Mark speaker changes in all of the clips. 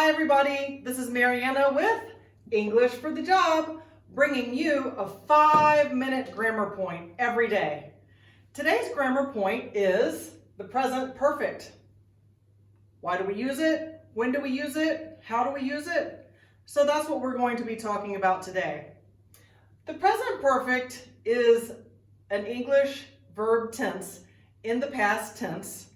Speaker 1: Hi everybody, this is Mariana with English for the Job, bringing you a 5-minute grammar point every day. Today's grammar point is the present perfect. Why do we use it? When do we use it? How do we use it? So that's what we're going to be talking about today. The present perfect is an English verb tense in the past tense,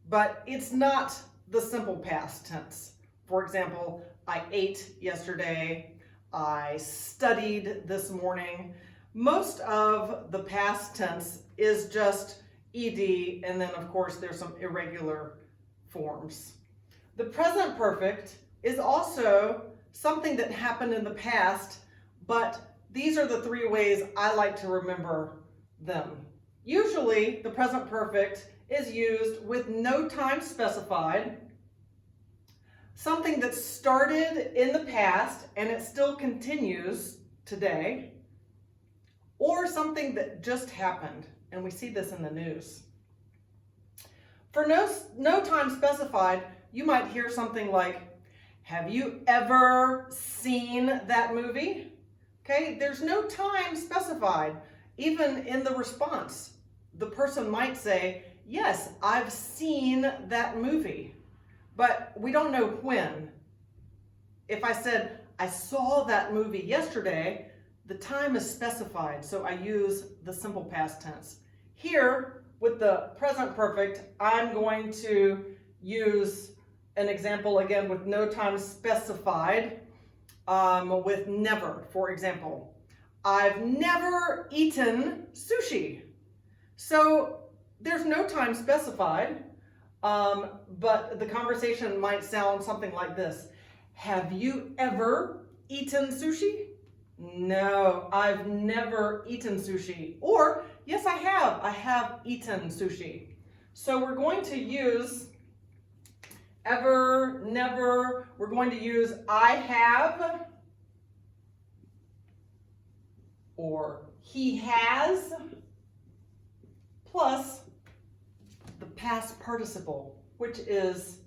Speaker 1: but it's not the simple past tense. For example, I ate yesterday, I studied this morning. Most of the past tense is just ed, and then of course there's some irregular forms. The present perfect is also something that happened in the past, but these are the 3 ways I like to remember them. Usually the present perfect is used with no time specified, something that started in the past and it still continues today, or something that just happened, and we see this in the news. For no time specified, you might hear something like, have you ever seen that movie? Okay, there's no time specified. Even in the response, the person might say, yes, I've seen that movie, but we don't know when. If I said, I saw that movie yesterday, the time is specified, so I use the simple past tense. Here, with the present perfect, I'm going to use an example again with no time specified, with never, for example. I've never eaten sushi. So there's no time specified, but the conversation might sound something like this. Have you ever eaten sushi? No, I've never eaten sushi. Or, yes, I have eaten sushi. So we're going to use ever, never. We're going to use I have, or he has, plus the past participle, which is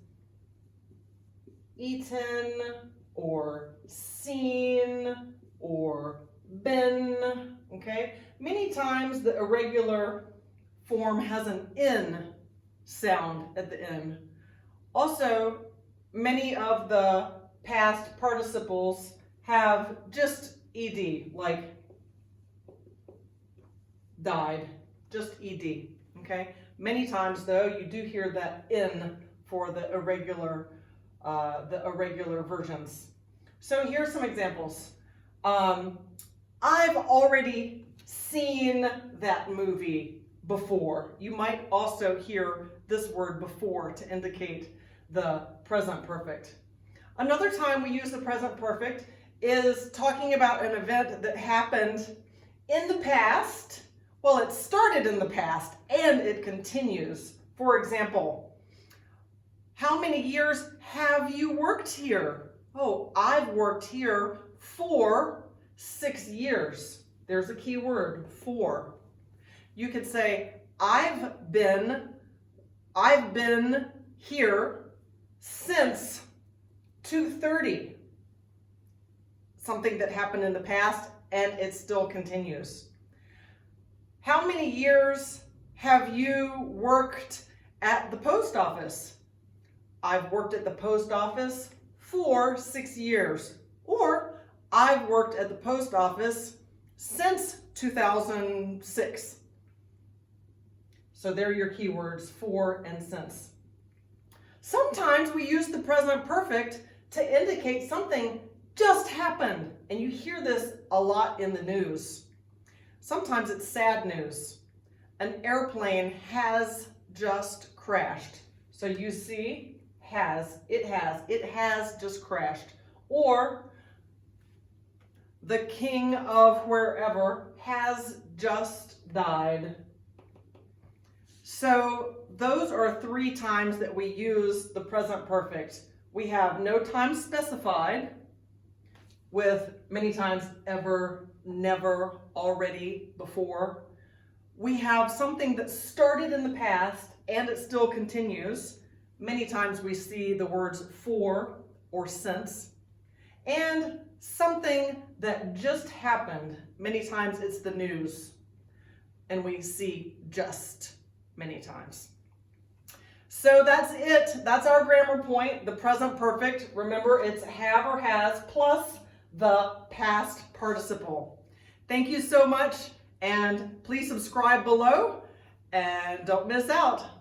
Speaker 1: eaten, or seen, or been, okay? Many times the irregular form has an N sound at the end. Also, many of the past participles have just ed, like died, just ed, okay? Many times though, you do hear that N for the irregular versions. So here's some examples. I've already seen that movie before. You might also hear this word before to indicate the present perfect. Another time we use the present perfect is talking about an event that happened in the past. Well, it started in the past and it continues. For example, how many years have you worked here? Oh, I've worked here for 6 years. There's a key word, for. You could say, I've been here since 2:30. Something that happened in the past and it still continues. How many years have you worked at the post office? I've worked at the post office for 6 years. Or I've worked at the post office since 2006. So there are your keywords, for and since. Sometimes we use the present perfect to indicate something just happened, and you hear this a lot in the news. Sometimes it's sad news. An airplane has just crashed. So you see, it has just crashed. Or the king of wherever has just died. So those are 3 times that we use the present perfect. We have no time specified, with many times ever, never, already, before. We have something that started in the past and it still continues. Many times we see the words for or since. And something that just happened. Many times it's the news. And we see just many times. So that's it. That's our grammar point, the present perfect. Remember, it's have or has plus the past participle. Thank you so much, and please subscribe below and don't miss out.